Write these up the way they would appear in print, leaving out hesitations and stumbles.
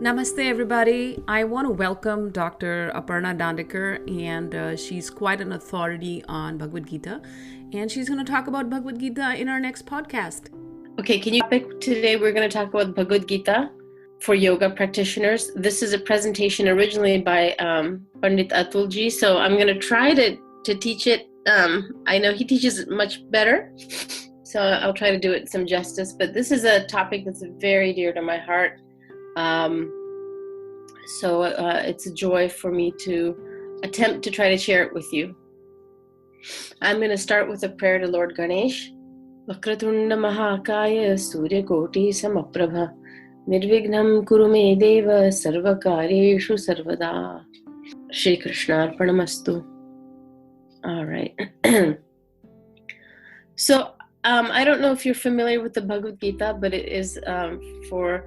Namaste, everybody. I want to welcome Dr. Aparna Dandekar, and she's quite an authority on Bhagavad Gita, and she's going to talk about Bhagavad Gita in our next podcast. Okay, today we're going to talk about Bhagavad Gita for yoga practitioners. This is a presentation originally by Pandit Atulji, so I'm going to try to teach it. I know he teaches it much better, so I'll try to do it some justice, but this is a topic that's very dear to my heart. So it's a joy for me to attempt to try to share it with you. I'm going to start with a prayer to Lord Ganesh. Vakratunda Mahakaya Surya Koti Samaprabha Nirvignam Kurume Deva Sarvakareshu Sarvada. Shri Krishna Arpanamastu. All right. So I don't know if you're familiar with the Bhagavad Gita, but it is for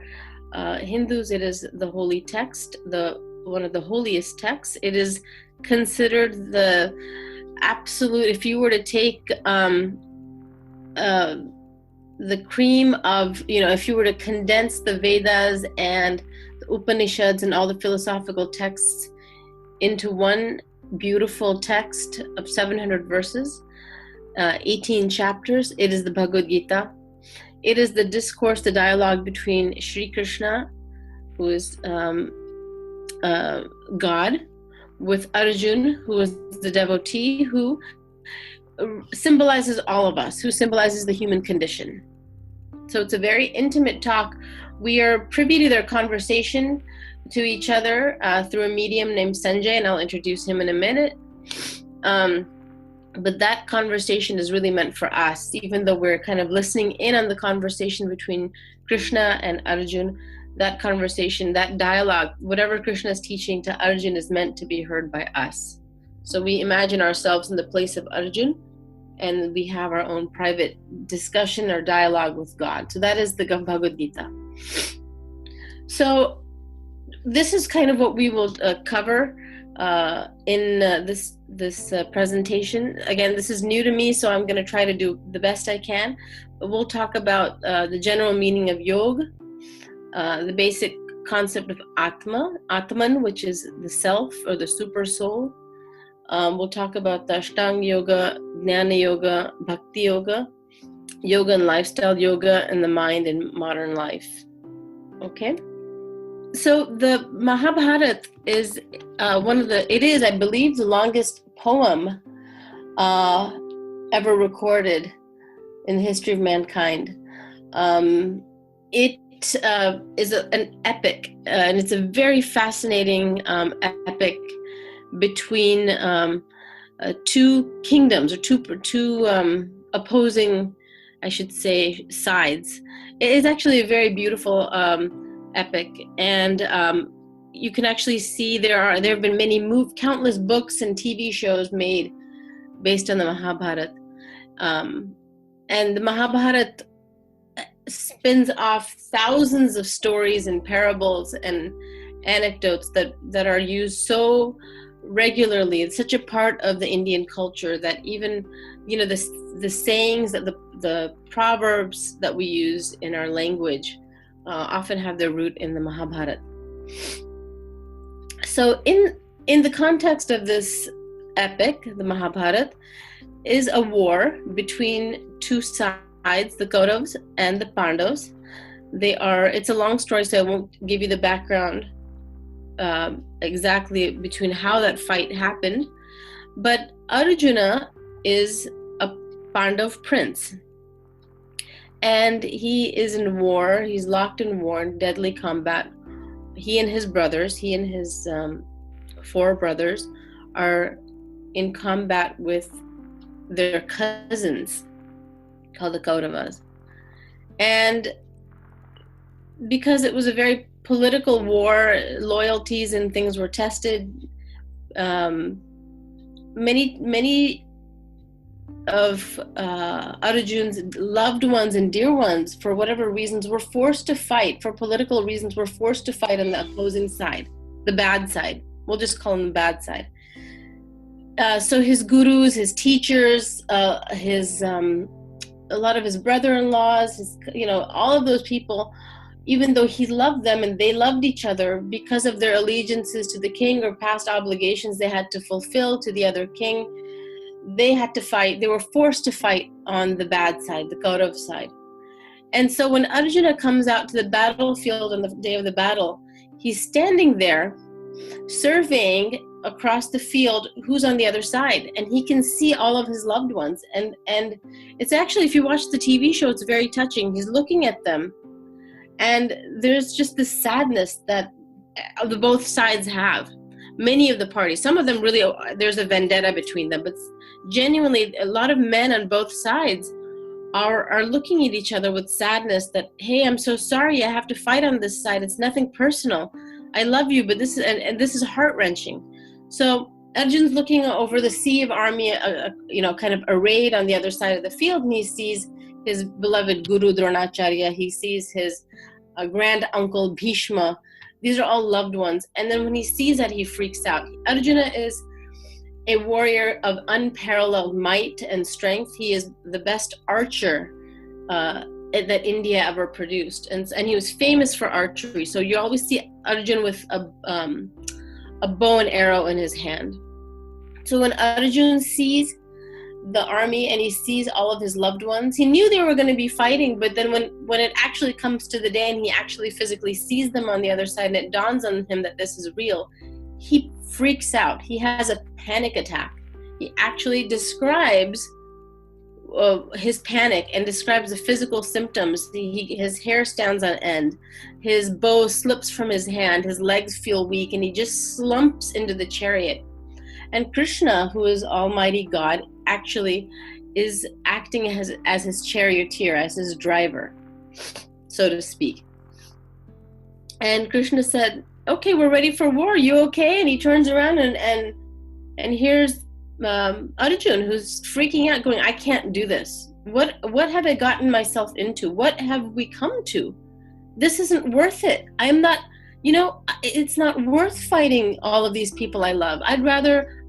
Hindus, it is the holy text, one of the holiest texts. It is considered the absolute, if you were to take the cream of, if you were to condense the Vedas and the Upanishads and all the philosophical texts into one beautiful text of 700 verses, 18 chapters, it is the Bhagavad Gita. It is the discourse, the dialogue between Sri Krishna, who is God, with Arjun, who is the devotee, who symbolizes all of us, who symbolizes the human condition. So it's a very intimate talk. We are privy to their conversation to each other through a medium named Sanjay, and I'll introduce him in a minute. But that conversation is really meant for us, even though we're kind of listening in on the conversation between Krishna and Arjun. That conversation, that dialogue, whatever Krishna is teaching to Arjun is meant to be heard by us. So we imagine ourselves in the place of Arjun, and we have our own private discussion or dialogue with God. So that is the Bhagavad Gita. So this is kind of what we will cover in this presentation. Again, this is new to me, so I'm going to try to do the best I can. But we'll talk about the general meaning of yoga, the basic concept of Atman, which is the self or the super soul. We'll talk about the Ashtanga Yoga, Jnana Yoga, Bhakti Yoga, yoga and lifestyle yoga, and the mind in modern life. Okay? So the Mahabharata is I believe, the longest poem ever recorded in the history of mankind. It is an epic, and it's a very fascinating epic between two kingdoms, or two opposing, I should say, sides. It is actually a very beautiful epic, and you can actually see there have been countless books and TV shows made based on the Mahabharata, and the Mahabharata spins off thousands of stories and parables and anecdotes that are used so regularly. It's such a part of the Indian culture that even the sayings, that the proverbs that we use in our language often have their root in the Mahabharata. So in the context of this epic, the Mahabharata is a war between two sides, the Kauravas and the Pandavas. It's a long story, so I won't give you the background exactly between how that fight happened. But Arjuna is a Pandav prince, and he is in war. He's locked in war, in deadly combat. He and his 4 brothers are in combat with their cousins called the Kauravas. And because it was a very political war, loyalties and things were tested, many of Arjun's loved ones and dear ones, for whatever reasons, were forced to fight. For political reasons, were forced to fight on the opposing side, the bad side. We'll just call them the bad side. So his gurus, his teachers, a lot of his brother-in-laws, all of those people even though he loved them and they loved each other, because of their allegiances to the king or past obligations they had to fulfill to the other king, they had to fight. They were forced to fight on the bad side, the Kaurav side. And so when Arjuna comes out to the battlefield on the day of the battle, he's standing there surveying across the field who's on the other side, and he can see all of his loved ones. And it's actually, if you watch the TV show, it's very touching. He's looking at them, and there's just this sadness that the both sides have. Many of the parties, some of them really, there's a vendetta between them, but genuinely a lot of men on both sides are looking at each other with sadness that, hey, I'm so sorry I have to fight on this side. It's nothing personal. I love you, but this is, and this is heart-wrenching. So Arjun's looking over the sea of army, kind of arrayed on the other side of the field, and he sees his beloved Guru Dronacharya. He sees his grand uncle Bhishma. These are all loved ones. And then when he sees that, he freaks out. Arjuna is a warrior of unparalleled might and strength. He is the best archer that India ever produced, and he was famous for archery. So you always see Arjun with a bow and arrow in his hand. So when Arjun sees the army and he sees all of his loved ones, he knew they were going to be fighting, but then when it actually comes to the day and he actually physically sees them on the other side and it dawns on him that this is real, he freaks out. He has a panic attack. He actually describes his panic and describes the physical symptoms. His hair stands on end, his bow slips from his hand, his legs feel weak, and he just slumps into the chariot. And Krishna, who is Almighty God, actually is acting as his charioteer, as his driver, so to speak. And Krishna said, okay, we're ready for war. You okay? And he turns around and here's Arjun, who's freaking out, going, I can't do this. What have I gotten myself into? What have we come to? This isn't worth it. I'm not, it's not worth fighting all of these people I love. I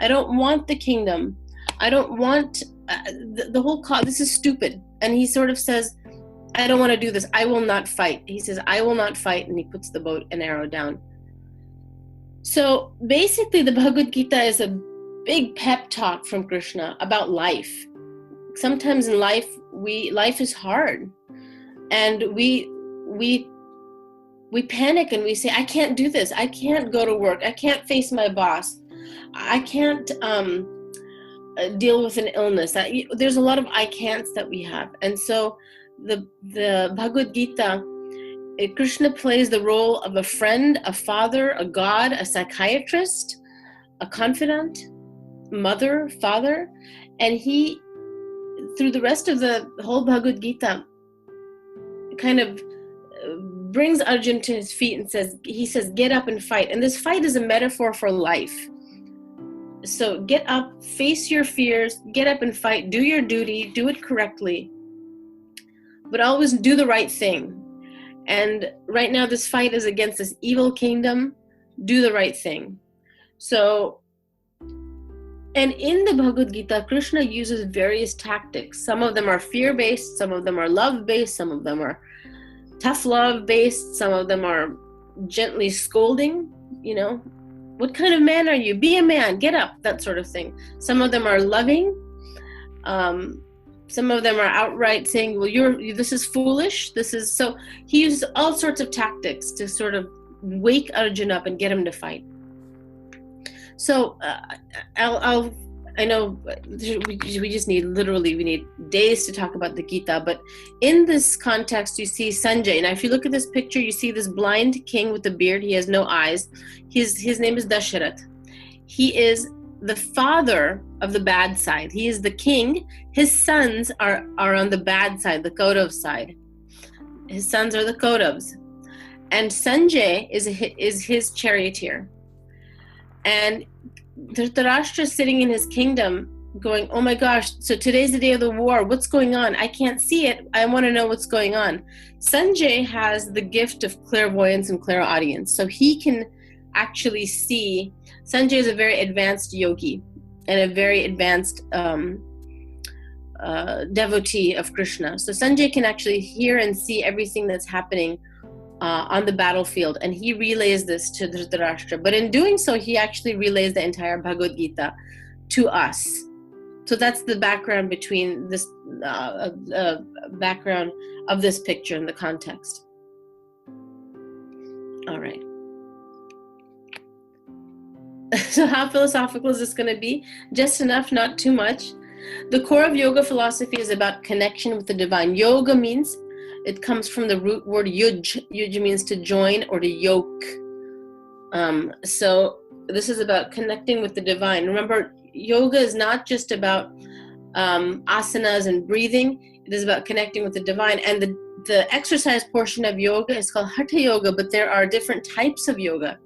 don't want the kingdom. I don't want the whole cause. This is stupid. And he sort of says, I don't want to do this. I will not fight. He says, I will not fight. And he puts the bow and arrow down. So basically the Bhagavad Gita is a big pep talk from Krishna about life. Sometimes in life is hard, and we panic and we say, I can't do this. I can't go to work. I can't face my boss. I can't deal with an illness. There's a lot of I can'ts that we have. And so the Bhagavad Gita, Krishna plays the role of a friend, a father, a god, a psychiatrist, a confidant, mother, father, and he, through the rest of the whole Bhagavad Gita, kind of brings Arjun to his feet and says, get up and fight. And this fight is a metaphor for life. So get up, face your fears, get up and fight, do your duty, do it correctly, but always do the right thing. And right now this fight is against this evil kingdom. Do the right thing. So, and in the Bhagavad Gita, Krishna uses various tactics. Some of them are fear-based, some of them are love-based, some of them are tough love-based, some of them are gently scolding, what kind of man are you? Be a man, get up, that sort of thing. Some of them are loving. Some of them are outright saying, well, this is foolish. So he uses all sorts of tactics to sort of wake Arjun up and get him to fight. So I know we need days to talk about the Gita, but in this context, you see Sanjay. Now, if you look at this picture, you see this blind king with a beard. He has no eyes. His name is Dasharath. He is the father of the bad side. He is the king. His sons are on the bad side, the Kaudav side. His sons are the Kaudavs. And Sanjay is his charioteer. And Dhritarashtra is sitting in his kingdom going, oh my gosh, so today's the day of the war. What's going on? I can't see it. I want to know what's going on. Sanjay has the gift of clairvoyance and clairaudience. So he can actually see. Sanjay is a very advanced yogi and a very advanced devotee of Krishna. So Sanjay can actually hear and see everything that's happening on the battlefield, and he relays this to Dhritarashtra. But in doing so, he actually relays the entire Bhagavad Gita to us. So that's the background between this background of this picture in the context. All right. So how philosophical is this going to be? Just enough, not too much. The core of yoga philosophy is about connection with the divine. Yoga means, it comes from the root word yuj. Yuj means to join or to yoke. So this is about connecting with the divine. Remember, yoga is not just about asanas and breathing. It is about connecting with the divine. And the exercise portion of yoga is called hatha yoga, but there are different types of yoga.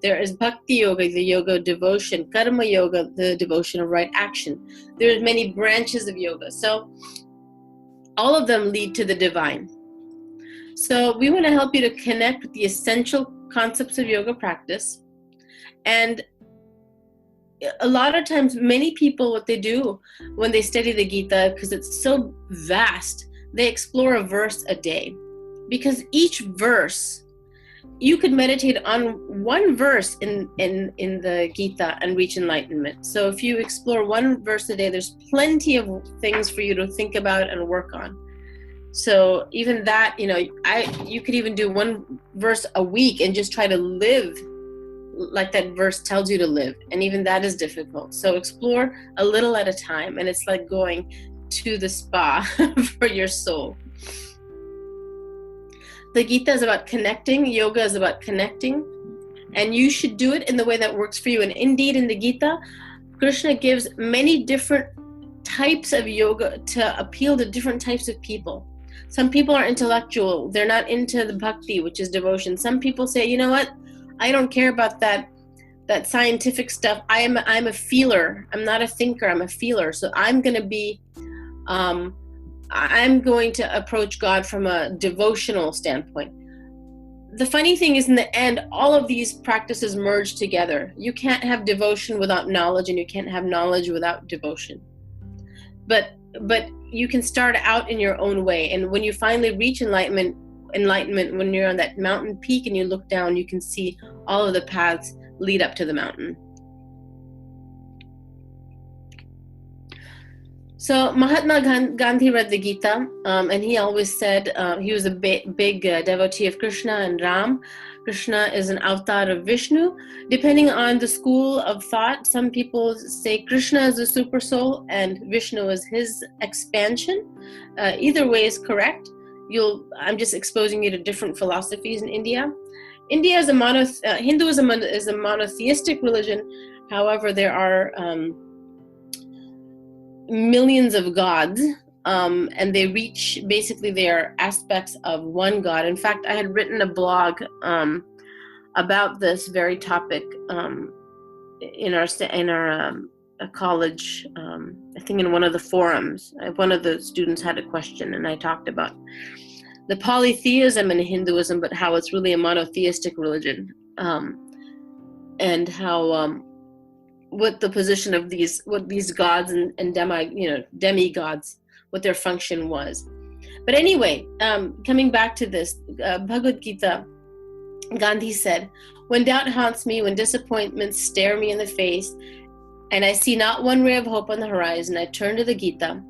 There is bhakti yoga, the yoga of devotion, karma yoga, the devotion of right action. There are many branches of yoga. So all of them lead to the divine. So we want to help you to connect with the essential concepts of yoga practice. And a lot of times, many people, what they do when they study the Gita, because it's so vast, they explore a verse a day. Because each verse, you could meditate on one verse in the Gita and reach enlightenment. So if you explore one verse a day, there's plenty of things for you to think about and work on. So even that, you could even do one verse a week and just try to live like that verse tells you to live. And even that is difficult. So explore a little at a time. And it's like going to the spa for your soul. The Gita is about connecting. Yoga is about connecting. And you should do it in the way that works for you. And indeed, in the Gita, Krishna gives many different types of yoga to appeal to different types of people. Some people are intellectual. They're not into the bhakti, which is devotion. Some people say, you know what? I don't care about that scientific stuff. I'm a feeler. I'm not a thinker. I'm a feeler. So I'm going to approach God from a devotional standpoint. The funny thing is, in the end, all of these practices merge together. You can't have devotion without knowledge, and you can't have knowledge without devotion. But you can start out in your own way. And when you finally reach enlightenment, when you're on that mountain peak and you look down, you can see all of the paths lead up to the mountain. So Mahatma Gandhi read the Gita, and he always said he was a big devotee of Krishna and Ram. Krishna is an avatar of Vishnu. Depending on the school of thought, some people say Krishna is the super soul and Vishnu is his expansion. Either way is correct. I'm just exposing you to different philosophies in India. India is Hinduism is a monotheistic religion. However, there are millions of gods, and they reach, basically they are aspects of one God. In fact, I had written a blog about this very topic in our college. I think in one of the forums, one of the students had a question, and I talked about the polytheism in Hinduism, but how it's really a monotheistic religion, and how what the position of these gods and demigods, what their function was. But anyway, coming back to this, Bhagavad Gita, Gandhi said, "When doubt haunts me, when disappointments stare me in the face, and I see not one ray of hope on the horizon, I turn to the Gita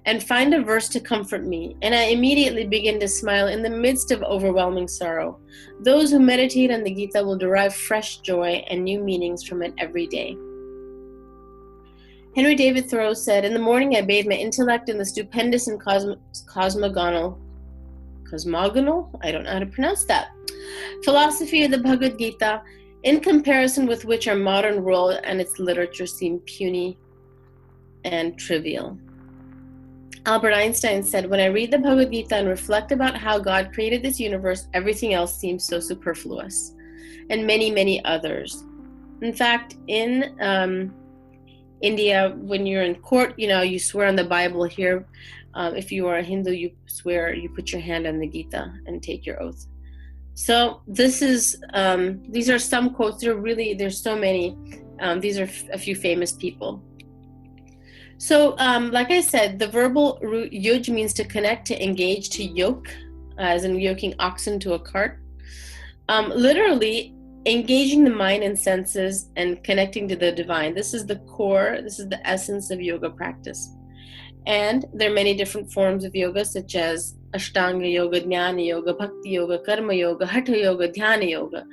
and find a verse to comfort me, and I immediately begin to smile in the midst of overwhelming sorrow. Those who meditate on the Gita will derive fresh joy and new meanings from it every day." Henry David Thoreau said, "In the morning I bathe my intellect in the stupendous and cosmogonal, I don't know how to pronounce that, philosophy of the Bhagavad Gita, in comparison with which our modern world and its literature seem puny and trivial." Albert Einstein said, "When I read the Bhagavad Gita and reflect about how God created this universe, everything else seems so superfluous," and many, many others. In fact, in India, when you're in court, you swear on the Bible. Here, if you are a Hindu, you put your hand on the Gita and take your oath. So these are some quotes. There's so many. These are a few famous people. So, like I said, the verbal root yuj means to connect, to engage, to yoke, as in yoking oxen to a cart. Literally engaging the mind and senses and connecting to the divine. This is the core, this is the essence of yoga practice. And there are many different forms of yoga, such as Ashtanga Yoga, Jnana Yoga, Bhakti Yoga, Karma Yoga, Hatha Yoga, Dhyana Yoga.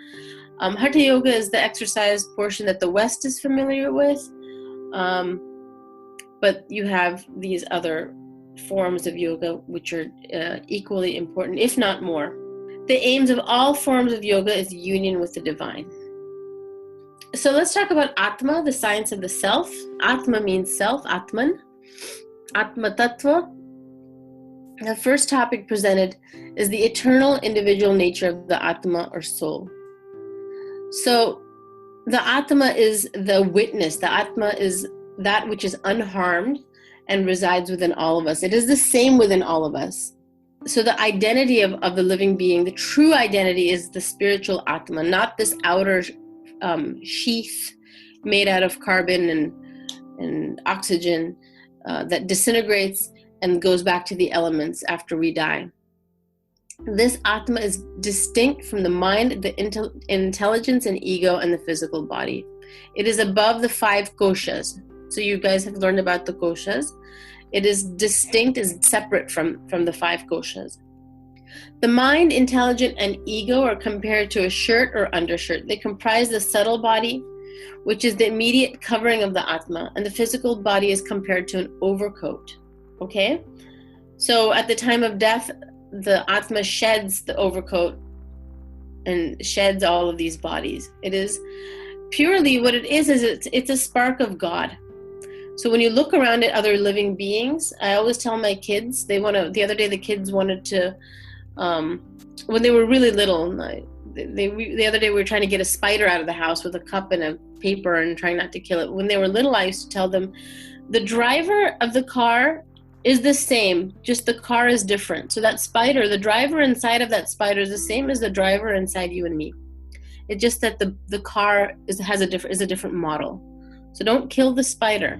Hatha Yoga is the exercise portion that the West is familiar with, but you have these other forms of yoga which are equally important, if not more. The aims of all forms of yoga is union with the divine. So let's talk about Atma, the science of the self. Atma means self, Atman. Atma Tattva. The first topic presented is the eternal individual nature of the Atma or soul. So the Atma is the witness. The Atma is that which is unharmed and resides within all of us. It is the same within all of us. So the identity of the living being, the true identity, is the spiritual Atma, not this outer sheath made out of carbon and oxygen that disintegrates and goes back to the elements after we die. This Atma is distinct from the mind, the intelligence and ego, and the physical body. It is above the 5 koshas. So you guys have learned about the koshas. It is distinct, is separate from the 5 koshas. The mind, intelligence, and ego are compared to a shirt or undershirt. They comprise the subtle body, which is the immediate covering of the Atma, and the physical body is compared to an overcoat. Okay? So at the time of death, the Atma sheds the overcoat and sheds all of these bodies. It is purely what it is it's a spark of God. So when you look around at other living beings, I always tell my kids, the other day the kids wanted to, when they were really little, the other day we were trying to get a spider out of the house with a cup and a paper and trying not to kill it. When they were little, I used to tell them, the driver of the car is the same, just the car is different. So that spider, the driver inside of that spider is the same as the driver inside you and me. It's just that the car is a different model. So don't kill the spider.